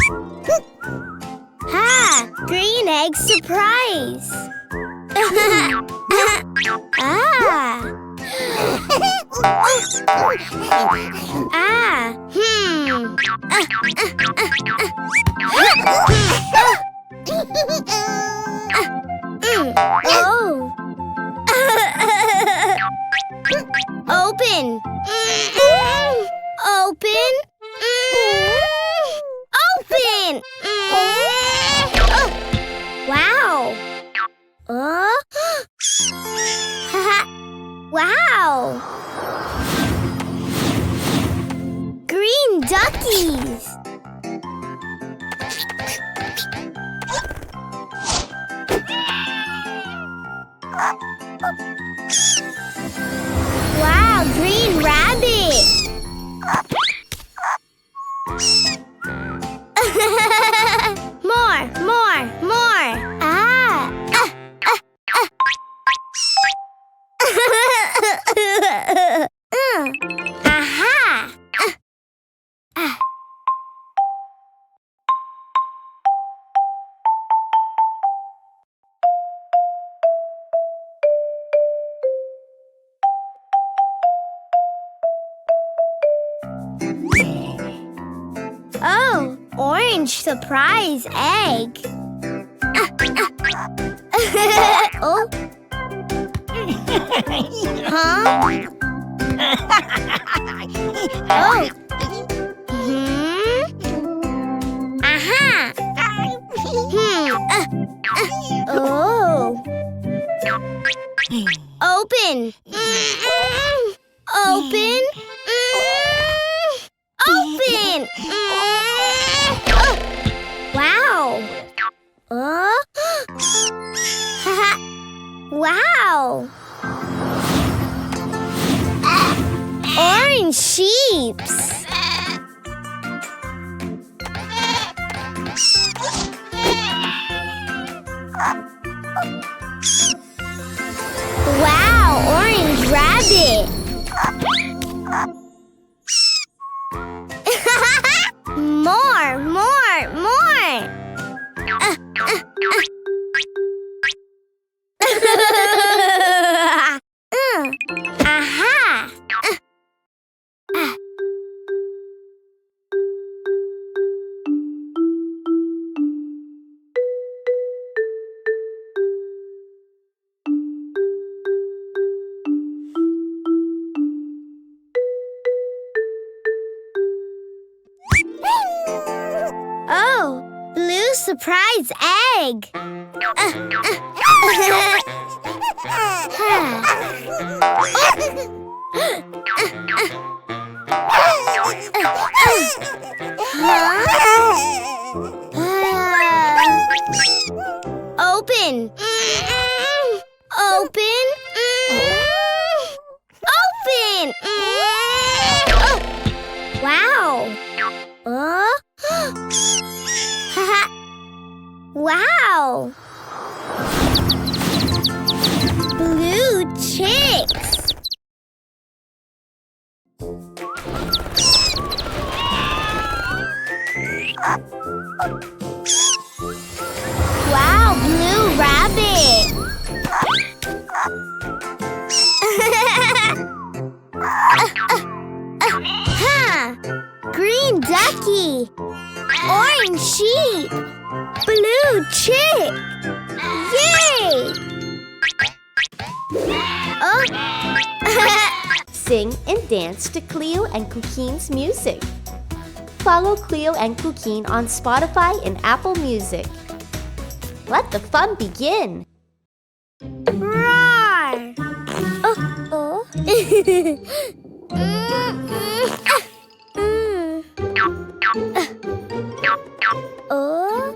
Ha! Green egg surprise! Ah! Ah! Oh! Open! Open! Open! Wow! Wow! Green duckies! Wow, green rabbit! More! Ah! Aha! Oh, orange surprise egg. Oh. Huh? Oh. Aha. Oh. Open. Open. Open. Wow. Wow. Orange sheeps. Wow, orange rabbit. More. Aha. Oh, blue surprise egg. Open. Open. Open. Wow. Wow. Blue chicks. Wow, blue rabbit. Green ducky. Orange sheep. Blue chick. Yay! Oh. Sing and dance to Cleo and Cuquin's music. Follow Cleo and Cuquin on Spotify and Apple Music. Let the fun begin! Roar! Oh. Oh.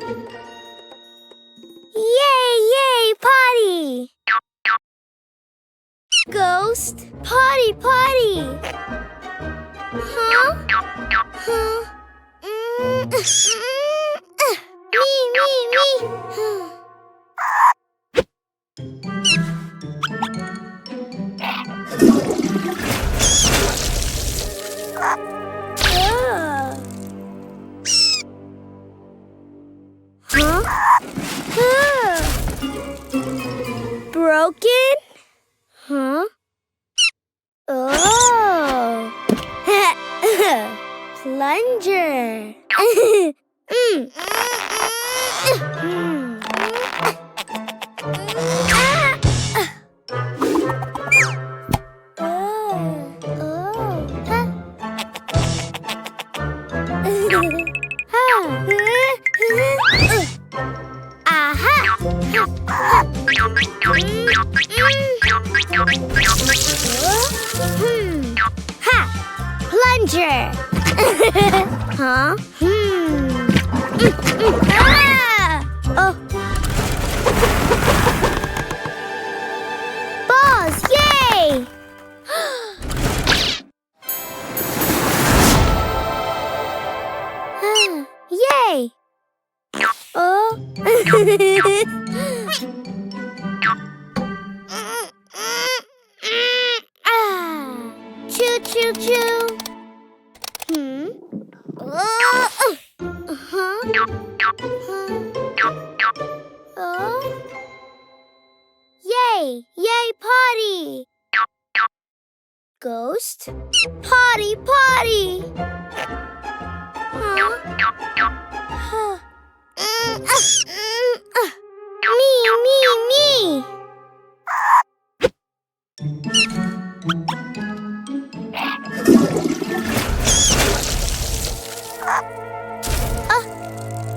Yay, potty! Ghost, potty. Huh? Me. Broken? Huh? Oh. Plunger. Plunger. Huh? Oh. Balls, yay! Yay! Oh. Choo choo choo. Yay! Yay, potty! Ghost? Potty, potty! Me, me, me!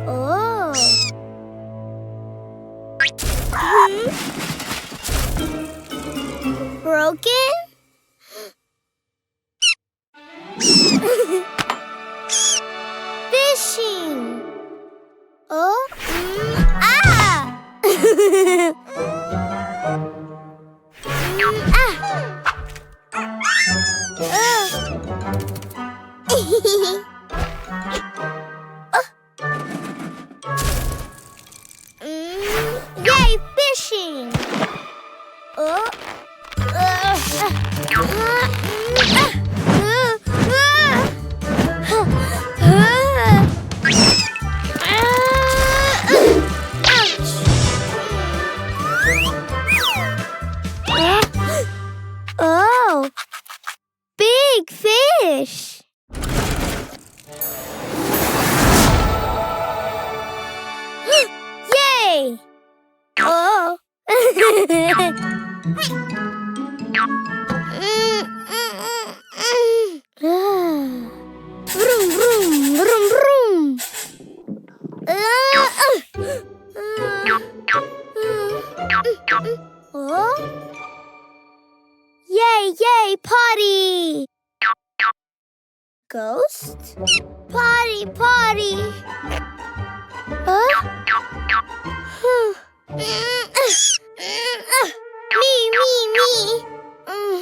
Oh. Broken? Fishing. Oh. Yay, fishing! Oh. Oh, big fish! Yay! Oh! Vroom, vroom, vroom, vroom! Oh? Yay, yay, potty! Ghost? Potty, potty! Huh? Me, me, me! Oh!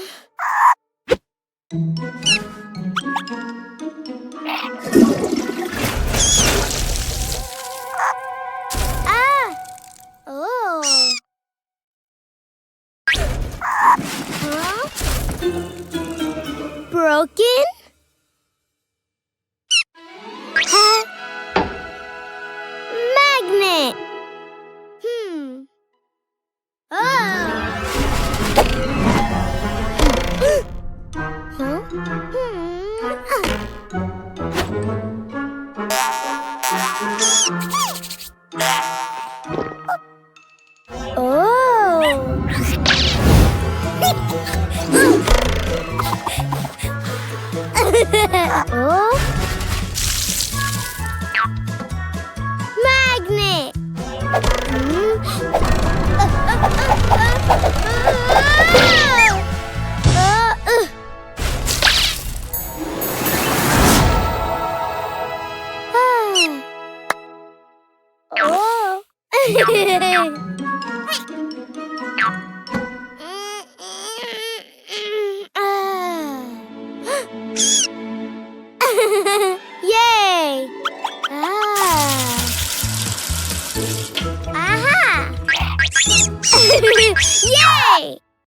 Huh? Broken? Magnet! Huh? Oh! Magnet! Yay! Aha! Yay!